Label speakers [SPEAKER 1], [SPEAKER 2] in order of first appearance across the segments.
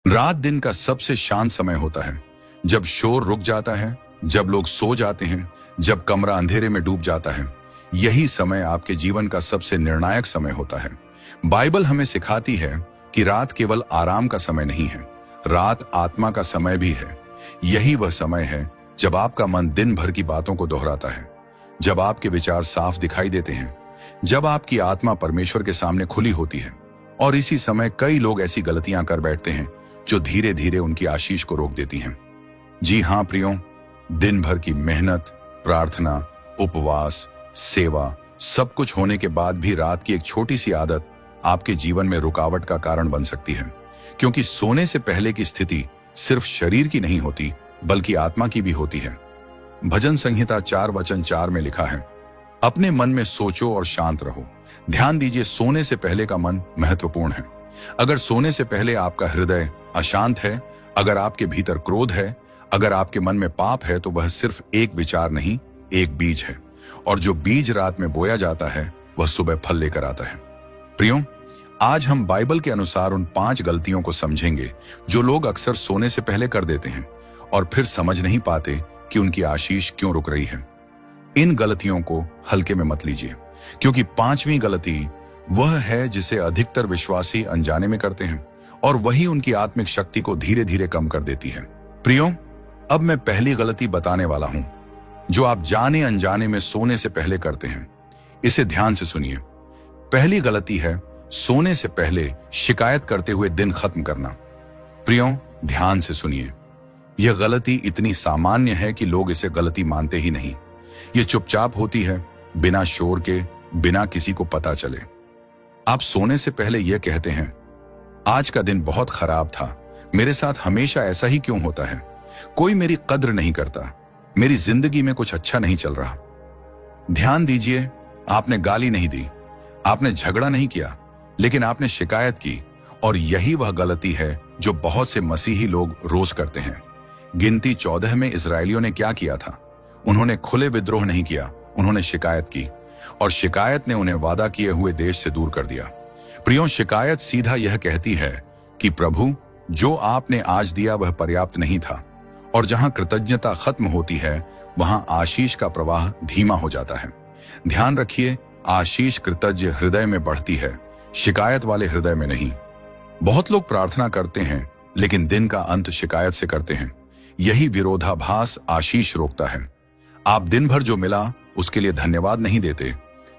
[SPEAKER 1] रात दिन का सबसे शांत समय होता है, जब शोर रुक जाता है, जब लोग सो जाते हैं, जब कमरा अंधेरे में डूब जाता है। यही समय आपके जीवन का सबसे निर्णायक समय होता है। बाइबल हमें सिखाती है कि रात केवल आराम का समय नहीं है, रात आत्मा का समय भी है। यही वह समय है जब आपका मन दिन भर की बातों को दोहराता है, जब आपके विचार साफ दिखाई देते हैं, जब आपकी आत्मा परमेश्वर के सामने खुली होती है। और इसी समय कई लोग ऐसी गलतियां कर बैठते हैं जो धीरे धीरे उनकी आशीष को रोक देती हैं। जी हां प्रियो, दिन भर की मेहनत, प्रार्थना, उपवास, सेवा, सब कुछ होने के बाद भी रात की एक छोटी सी आदत आपके जीवन में रुकावट का कारण बन सकती है। क्योंकि सोने से पहले की स्थिति सिर्फ शरीर की नहीं होती, बल्कि आत्मा की भी होती है। भजन संहिता 4:4 में लिखा है, अपने मन में सोचो और शांत रहो। ध्यान दीजिए, सोने से पहले का मन महत्वपूर्ण है। अगर सोने से पहले आपका हृदय अशांत है, अगर आपके भीतर क्रोध है, अगर आपके मन में पाप है, तो वह सिर्फ एक विचार नहीं, एक बीज है। और जो बीज रात में बोया जाता है, वह सुबह फल लेकर आता है। प्रियो, आज हम बाइबल के अनुसार उन 5 गलतियों को समझेंगे जो लोग अक्सर सोने से पहले कर देते हैं और फिर समझ नहीं पाते कि उनकी आशीष क्यों रुक रही है। इन गलतियों को हल्के में मत लीजिए, क्योंकि 5वीं गलती वह है जिसे अधिकतर विश्वासी अनजाने में करते हैं, और वही उनकी आत्मिक शक्ति को धीरे धीरे कम कर देती है। प्रियो, अब मैं पहली गलती बताने वाला हूं जो आप जाने अनजाने में सोने से पहले करते हैं। इसे ध्यान से सुनिए। पहली गलती है सोने से पहले शिकायत करते हुए दिन खत्म करना। प्रियो, ध्यान से सुनिए। यह गलती इतनी सामान्य है कि लोग इसे गलती मानते ही नहीं। यह चुपचाप होती है, बिना शोर के, बिना किसी को पता चले। आप सोने से पहले यह कहते हैं, आज का दिन बहुत खराब था, मेरे साथ हमेशा ऐसा ही क्यों होता है, कोई मेरी कद्र नहीं करता, मेरी जिंदगी में कुछ अच्छा नहीं चल रहा। ध्यान दीजिए, आपने गाली नहीं दी, आपने झगड़ा नहीं किया, लेकिन आपने शिकायत की। और यही वह गलती है जो बहुत से मसीही लोग रोज करते हैं। गिनती 14 में इजरायलियों ने क्या किया था? उन्होंने खुले विद्रोह नहीं किया, उन्होंने शिकायत की, और शिकायत ने उन्हें वादा किए हुए देश से दूर कर दिया। प्रियो, शिकायत सीधा यह कहती है कि प्रभु, जो आपने आज दिया वह पर्याप्त नहीं था। और जहां कृतज्ञता खत्म होती है, वहां आशीष का प्रवाह धीमा हो जाता है। ध्यान रखिए, आशीष कृतज्ञ हृदय में बढ़ती है, शिकायत वाले हृदय में नहीं। बहुत लोग प्रार्थना करते हैं, लेकिन दिन का अंत शिकायत से करते हैं। यही विरोधाभास आशीष रोकता है। आप दिन भर जो मिला उसके लिए धन्यवाद नहीं देते,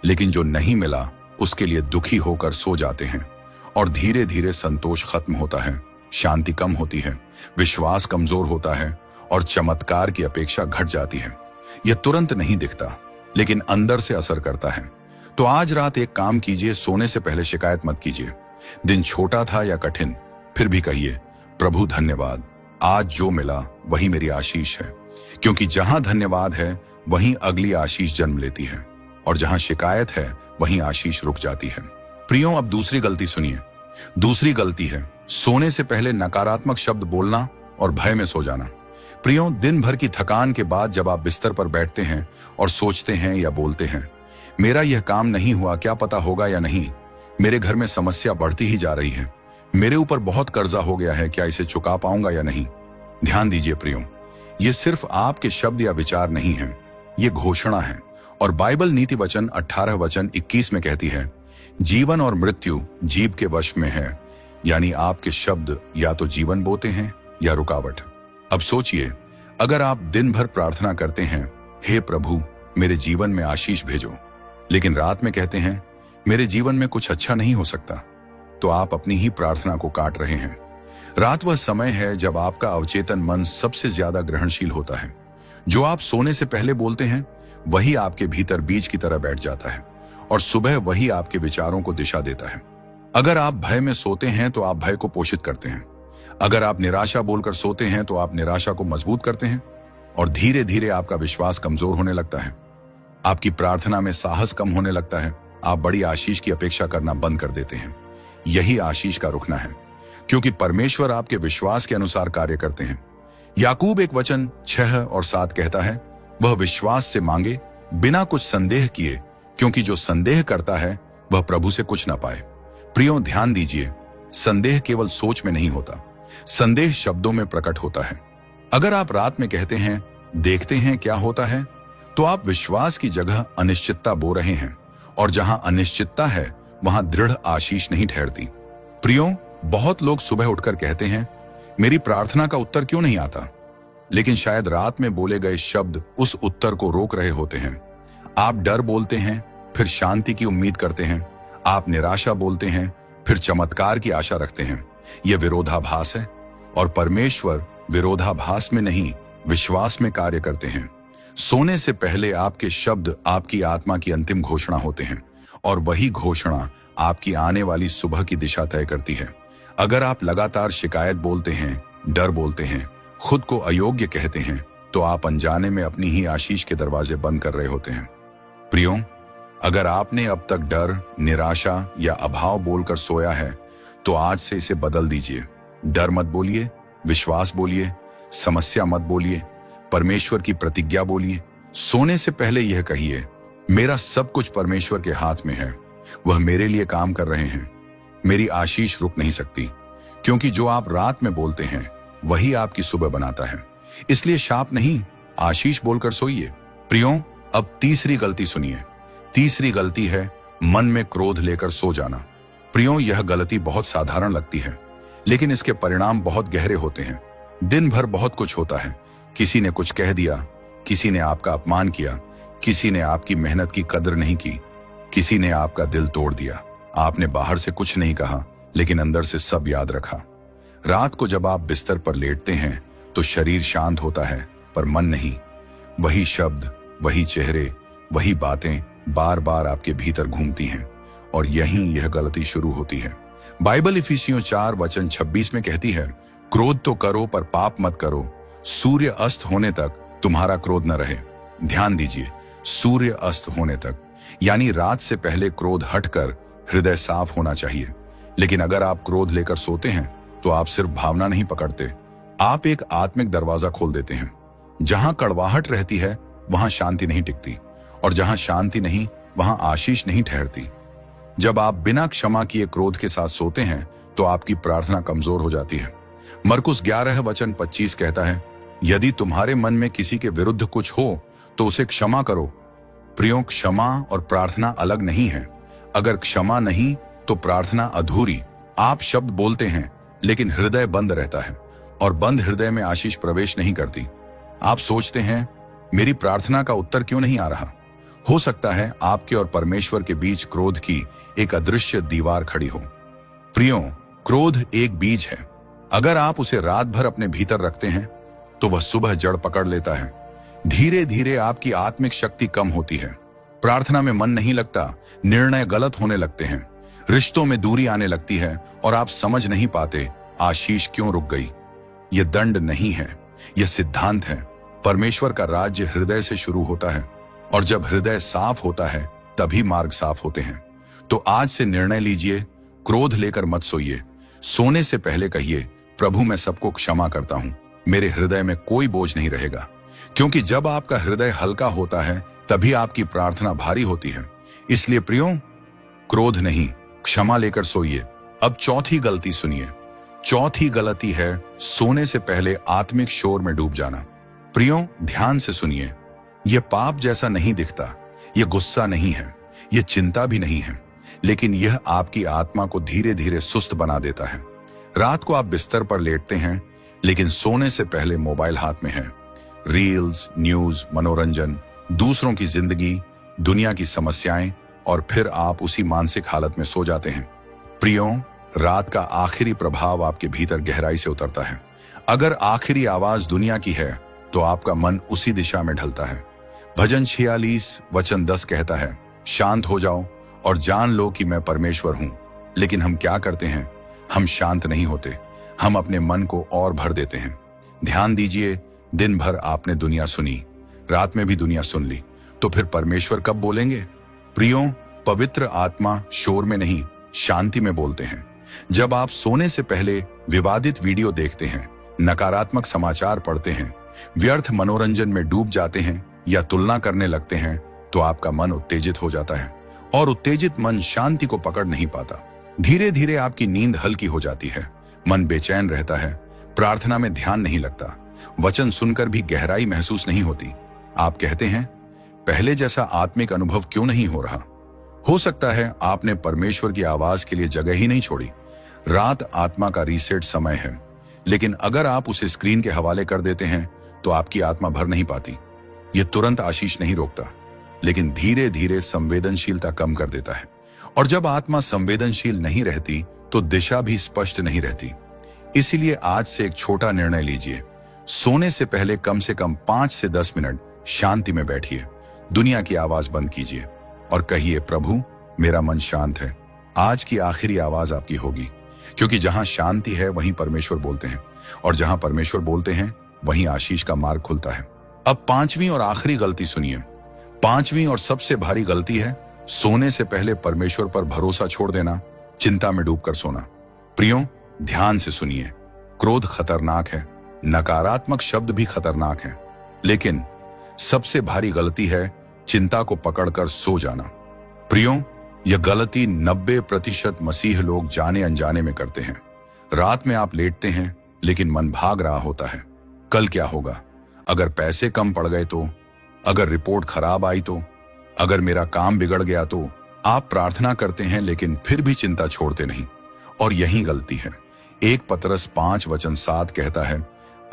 [SPEAKER 1] लेकिन जो नहीं मिला उसके लिए दुखी होकर सो जाते हैं। और धीरे धीरे संतोष खत्म होता है, शांति कम होती है, विश्वास कमजोर होता है, और चमत्कार की अपेक्षा घट जाती है। यह तुरंत नहीं दिखता, लेकिन अंदर से असर करता है। तो आज रात एक काम कीजिए, सोने से पहले शिकायत मत कीजिए। दिन छोटा था या कठिन, फिर भी कहिए, प्रभु धन्यवाद, आज जो मिला वही मेरी आशीष है। क्योंकि जहां धन्यवाद है वहीं अगली आशीष जन्म लेती है, और जहां शिकायत है वहीं आशीष रुक जाती है। प्रियो, अब दूसरी गलती सुनिए। दूसरी गलती है सोने से पहले नकारात्मक शब्द बोलना और भय में सो जाना। प्रियो, दिन भर की थकान के बाद जब आप बिस्तर पर बैठते हैं और सोचते हैं या बोलते हैं, मेरा यह काम नहीं हुआ, क्या पता होगा या नहीं, मेरे घर में समस्या बढ़ती ही जा रही है, मेरे ऊपर बहुत कर्जा हो गया है, क्या इसे चुका पाऊंगा या नहीं। ध्यान दीजिए प्रियो, ये सिर्फ आपके शब्द या विचार नहीं है, ये घोषणा है। और बाइबल नीति वचन 18:21 में कहती है, जीवन और मृत्यु जीभ के वश में है। यानी आपके शब्द या तो जीवन बोते हैं या रुकावट। अब सोचिए, अगर आप दिन भर प्रार्थना करते हैं, हे प्रभु मेरे जीवन में आशीष भेजो, लेकिन रात में कहते हैं मेरे जीवन में कुछ अच्छा नहीं हो सकता, तो आप अपनी ही प्रार्थना को काट रहे हैं। रात वह समय है जब आपका अवचेतन मन सबसे ज्यादा ग्रहणशील होता है। जो आप सोने से पहले बोलते हैं वही आपके भीतर बीज की तरह बैठ जाता है, और सुबह वही आपके विचारों को दिशा देता है। अगर आप भय में सोते हैं तो आप भय को पोषित करते हैं। अगर आप निराशा बोलकर सोते हैं तो आप निराशा को मजबूत करते हैं, और धीरे धीरे आपका विश्वास कमजोर होने लगता है। आपकी प्रार्थना में साहस कम होने लगता है, आप बड़ी आशीष की अपेक्षा करना बंद कर देते हैं। यही आशीष का रुकना है, क्योंकि परमेश्वर आपके विश्वास के अनुसार कार्य करते हैं। याकूब 1:6-7 कहता है, वह विश्वास से मांगे बिना कुछ संदेह किए, क्योंकि जो संदेह करता है वह प्रभु से कुछ ना पाए। प्रियो, ध्यान दीजिए, संदेह केवल सोच में नहीं होता, संदेह शब्दों में प्रकट होता है। अगर आप रात में कहते हैं देखते हैं क्या होता है, तो आप विश्वास की जगह अनिश्चितता बो रहे हैं, और जहां अनिश्चितता है वहां दृढ़ आशीष नहीं ठहरती। प्रियो, बहुत लोग सुबह उठकर कहते हैं मेरी प्रार्थना का उत्तर क्यों नहीं आता, लेकिन शायद रात में बोले गए शब्द उस उत्तर को रोक रहे होते हैं। आप डर बोलते हैं, फिर शांति की उम्मीद करते हैं। आप निराशा बोलते हैं, फिर चमत्कार की आशा रखते हैं। यह विरोधाभास है, और परमेश्वर विरोधाभास में नहीं, विश्वास में कार्य करते हैं। सोने से पहले आपके शब्द आपकी आत्मा की अंतिम घोषणा होते हैं, और वही घोषणा आपकी आने वाली सुबह की दिशा तय करती है। अगर आप लगातार शिकायत बोलते हैं, डर बोलते हैं, खुद को अयोग्य कहते हैं, तो आप अनजाने में अपनी ही आशीष के दरवाजे बंद कर रहे होते हैं। प्रियो, अगर आपने अब तक डर, निराशा या अभाव बोलकर सोया है, तो आज से इसे बदल दीजिए। डर मत बोलिए, विश्वास बोलिए, समस्या मत बोलिए, परमेश्वर की प्रतिज्ञा बोलिए। सोने से पहले यह कहिए, मेरा सब कुछ परमेश्वर के हाथ में है, वह मेरे लिए काम कर रहे हैं, मेरी आशीष रुक नहीं सकती। क्योंकि जो आप रात में बोलते हैं वही आपकी सुबह बनाता है। इसलिए शाप नहीं, आशीष बोलकर सोइए। प्रियो, अब तीसरी गलती सुनिए। तीसरी गलती है मन में क्रोध लेकर सो जाना। प्रियो, यह गलती बहुत साधारण लगती है, लेकिन इसके परिणाम बहुत गहरे होते हैं। दिन भर बहुत कुछ होता है, किसी ने कुछ कह दिया, किसी ने आपका अपमान किया, किसी ने आपकी मेहनत की कदर नहीं की, किसी ने आपका दिल तोड़ दिया। आपने बाहर से कुछ नहीं कहा, लेकिन अंदर से सब याद रखा। रात को जब आप बिस्तर पर लेटते हैं तो शरीर शांत होता है, पर मन नहीं। वही शब्द, वही चेहरे, वही बातें बार बार आपके भीतर घूमती हैं, और यहीं यह गलती शुरू होती है। बाइबल इफिसियों 4:26 में कहती है, क्रोध तो करो पर पाप मत करो, सूर्य अस्त होने तक तुम्हारा क्रोध न रहे। ध्यान दीजिए, सूर्य अस्त होने तक, यानी रात से पहले क्रोध हटकर हृदय साफ होना चाहिए। लेकिन अगर आप क्रोध लेकर सोते हैं तो आप सिर्फ भावना नहीं पकड़ते, आप एक आत्मिक दरवाजा खोल देते हैं। जहां कड़वाहट रहती है वहां शांति नहीं टिकती, और जहां शांति नहीं वहां आशीष नहीं ठहरती। जब आप बिना क्षमा किए क्रोध के साथ सोते हैं तो आपकी प्रार्थना कमजोर हो जाती है। मरकुस 11:25 कहता है, यदि तुम्हारे मन में किसी के विरुद्ध कुछ हो तो उसे क्षमा करो। प्रियो, क्षमा और प्रार्थना अलग नहीं है। अगर क्षमा नहीं तो प्रार्थना अधूरी। आप शब्द बोलते हैं लेकिन हृदय बंद रहता है, और बंद हृदय में आशीष प्रवेश नहीं करती। आप सोचते हैं मेरी प्रार्थना का उत्तर क्यों नहीं आ रहा। हो सकता है आपके और परमेश्वर के बीच क्रोध की एक अदृश्य दीवार खड़ी हो। प्रियो, क्रोध एक बीज है। अगर आप उसे रात भर अपने भीतर रखते हैं तो वह सुबह जड़ पकड़ लेता है। धीरे धीरे आपकी आत्मिक शक्ति कम होती है, प्रार्थना में मन नहीं लगता, निर्णय गलत होने लगते हैं, रिश्तों में दूरी आने लगती है, और आप समझ नहीं पाते आशीष क्यों रुक गई। यह दंड नहीं है, यह सिद्धांत है। परमेश्वर का राज्य हृदय से शुरू होता है, और जब हृदय साफ होता है तभी मार्ग साफ होते हैं। तो आज से निर्णय लीजिए, क्रोध लेकर मत सोइए। सोने से पहले कहिए, प्रभु मैं सबको क्षमा करता हूं, मेरे हृदय में कोई बोझ नहीं रहेगा। क्योंकि जब आपका हृदय हल्का होता है तभी आपकी प्रार्थना भारी होती है। इसलिए प्रियो, क्रोध नहीं, क्षमा लेकर सोइए। अब चौथी गलती सुनिए। चौथी गलती है सोने से पहले आत्मिक शोर में डूब जाना। प्रियो, ध्यान से सुनिए, यह पाप जैसा नहीं दिखता, यह गुस्सा नहीं है, यह चिंता भी नहीं है, लेकिन यह आपकी आत्मा को धीरे धीरे सुस्त बना देता है। रात को आप बिस्तर पर लेटते हैं, लेकिन सोने से पहले मोबाइल हाथ में है। रील्स, न्यूज, मनोरंजन, दूसरों की जिंदगी, दुनिया की समस्याएं, और फिर आप उसी मानसिक हालत में सो जाते हैं। प्रियो, रात का आखिरी प्रभाव आपके भीतर गहराई से उतरता है। अगर आखिरी आवाज दुनिया की है तो आपका मन उसी दिशा में ढलता है। भजन 46:10 कहता है, शांत हो जाओ और जान लो कि मैं परमेश्वर हूं। लेकिन हम क्या करते हैं, हम शांत नहीं होते, हम अपने मन को और भर देते हैं। ध्यान दीजिए, दिन भर आपने दुनिया सुनी, रात में भी दुनिया सुन ली, तो फिर परमेश्वर कब बोलेंगे। प्रियो, पवित्र आत्मा शोर में नहीं, शांति में बोलते हैं। जब आप सोने से पहले विवादित वीडियो देखते हैं, नकारात्मक समाचार पढ़ते हैं, व्यर्थ मनोरंजन में डूब जाते हैं या तुलना करने लगते हैं, तो आपका मन उत्तेजित हो जाता है, और उत्तेजित मन शांति को पकड़ नहीं पाता। धीरे धीरे आपकी नींद हल्की हो जाती है, मन बेचैन रहता है, प्रार्थना में ध्यान नहीं लगता, वचन सुनकर भी गहराई महसूस नहीं होती। आप कहते हैं पहले जैसा आत्मिक अनुभव क्यों नहीं हो रहा? हो सकता है आपने परमेश्वर की आवाज के लिए जगह ही नहीं छोड़ी। रात आत्मा का रीसेट समय है, लेकिन अगर आप उसे स्क्रीन के हवाले कर देते हैं तो आपकी आत्मा भर नहीं पाती। यह तुरंत आशीष नहीं रोकता, लेकिन धीरे धीरे संवेदनशीलता कम कर देता है। और जब आत्मा संवेदनशील नहीं रहती तो दिशा भी स्पष्ट नहीं रहती। इसीलिए आज से एक छोटा निर्णय लीजिए। सोने से पहले कम से कम 5 से 10 मिनट शांति में बैठिए, दुनिया की आवाज बंद कीजिए और कहिए, प्रभु मेरा मन शांत है। आज की आखिरी आवाज आपकी होगी, क्योंकि जहां शांति है वहीं परमेश्वर बोलते हैं, और जहां परमेश्वर बोलते हैं वहीं आशीष का मार्ग खुलता है। अब 5वीं और आखिरी गलती सुनिए। 5वीं और सबसे भारी गलती है सोने से पहले परमेश्वर पर भरोसा छोड़ देना, चिंता में डूबकर सोना। प्रियो, ध्यान से सुनिए। क्रोध खतरनाक है, नकारात्मक शब्द भी खतरनाक हैं, लेकिन सबसे भारी गलती है चिंता को पकड़कर सो जाना। प्रियो, यह गलती 90% मसीह लोग जाने अनजाने में करते हैं। रात में आप लेटते हैं, लेकिन मन भाग रहा होता है। कल क्या होगा? अगर पैसे कम पड़ गए तो? अगर रिपोर्ट खराब आई तो? अगर मेरा काम बिगड़ गया तो? आप प्रार्थना करते हैं, लेकिन फिर भी चिंता छोड़ते नहीं। और यही गलती है। 1 पतरस 5:7 कहता है,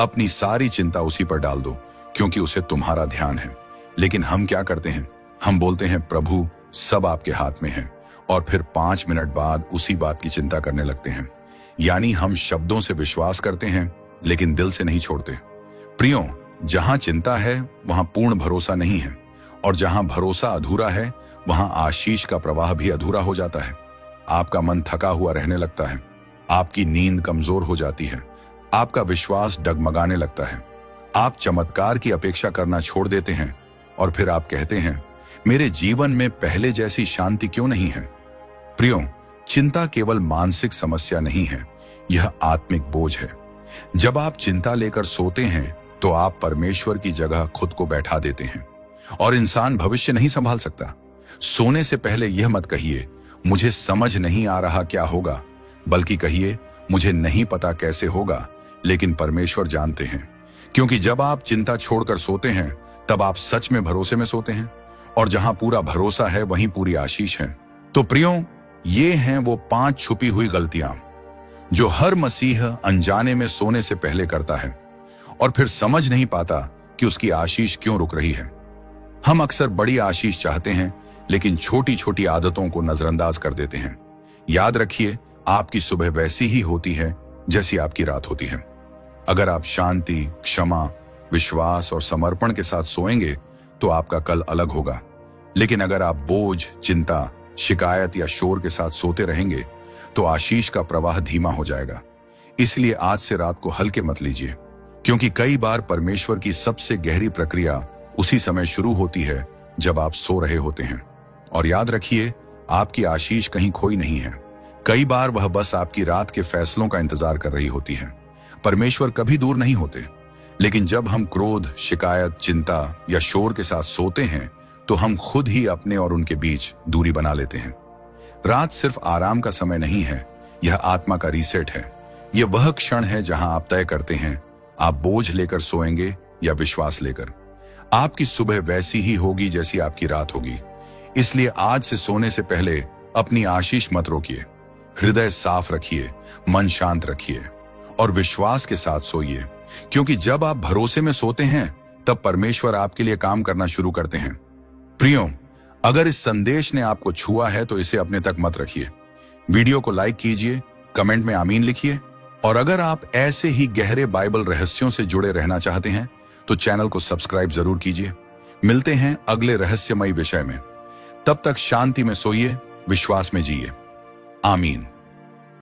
[SPEAKER 1] अपनी सारी चिंता उसी पर डाल दो, क्योंकि उसे तुम्हारा ध्यान है। लेकिन हम क्या करते हैं? हम बोलते हैं, प्रभु सब आपके हाथ में है, और फिर 5 मिनट बाद उसी बात की चिंता करने लगते हैं। यानी हम शब्दों से विश्वास करते हैं, लेकिन दिल से नहीं छोड़ते। प्रियो, जहां चिंता है वहां पूर्ण भरोसा नहीं है, और जहां भरोसा अधूरा है वहां आशीष का प्रवाह भी अधूरा हो जाता है। आपका मन थका हुआ रहने लगता है, आपकी नींद कमजोर हो जाती है, आपका विश्वास डगमगाने लगता है। आप चमत्कार की अपेक्षा करना छोड़ देते हैं, और फिर आप कहते हैं, मेरे जीवन में पहले जैसी शांति क्यों नहीं है? प्रियो, चिंता केवल मानसिक समस्या नहीं है, यह आत्मिक बोझ है। जब आप चिंता लेकर सोते हैं तो आप परमेश्वर की जगह खुद को बैठा देते हैं, और इंसान भविष्य नहीं संभाल सकता। सोने से पहले यह मत कहिए, मुझे समझ नहीं आ रहा क्या होगा, बल्कि कहिए, मुझे नहीं पता कैसे होगा, लेकिन परमेश्वर जानते हैं। क्योंकि जब आप चिंता छोड़कर सोते हैं तब आप सच में भरोसे में सोते हैं, और जहां पूरा भरोसा है वहीं पूरी आशीष है। तो प्रियो, ये हैं वो 5 छुपी हुई गलतियां जो हर मसीह अनजाने में सोने से पहले करता है, और फिर समझ नहीं पाता कि उसकी आशीष क्यों रुक रही है। हम अक्सर बड़ी आशीष चाहते हैं, लेकिन छोटी छोटी आदतों को नजरअंदाज कर देते हैं। याद रखिए, आपकी सुबह वैसी ही होती है जैसी आपकी रात होती है। अगर आप शांति, क्षमा, विश्वास और समर्पण के साथ सोएंगे तो आपका कल अलग होगा। लेकिन अगर आप बोझ, चिंता, शिकायत या शोर के साथ सोते रहेंगे तो आशीष का प्रवाह धीमा हो जाएगा। इसलिए आज से रात को हल्के मत लीजिए, क्योंकि कई बार परमेश्वर की सबसे गहरी प्रक्रिया उसी समय शुरू होती है जब आप सो रहे होते हैं। और याद रखिए, आपकी आशीष कहीं खोई नहीं है। कई बार वह बस आपकी रात के फैसलों का इंतजार कर रही होती है। परमेश्वर कभी दूर नहीं होते, लेकिन जब हम क्रोध, शिकायत, चिंता या शोर के साथ सोते हैं तो हम खुद ही अपने और उनके बीच दूरी बना लेते हैं। रात सिर्फ आराम का समय नहीं है, यह आत्मा का रीसेट है। यह वह क्षण है जहां आप तय करते हैं, आप बोझ लेकर सोएंगे या विश्वास लेकर। आपकी सुबह वैसी ही होगी जैसी आपकी रात होगी। इसलिए आज से सोने से पहले अपनी आशीष मत रोकिए। हृदय साफ रखिए, मन शांत रखिए और विश्वास के साथ सोइए, क्योंकि जब आप भरोसे में सोते हैं तब परमेश्वर आपके लिए काम करना शुरू करते हैं। प्रियो, अगर इस संदेश ने आपको छुआ है तो इसे अपने तक मत रखिए। वीडियो को लाइक कीजिए, कमेंट में आमीन लिखिए, और अगर आप ऐसे ही गहरे बाइबल रहस्यों से जुड़े रहना चाहते हैं तो चैनल को सब्सक्राइब जरूर कीजिए। मिलते हैं अगले रहस्यमयी विषय में। तब तक शांति में सोइए, विश्वास में जिए। आमीन।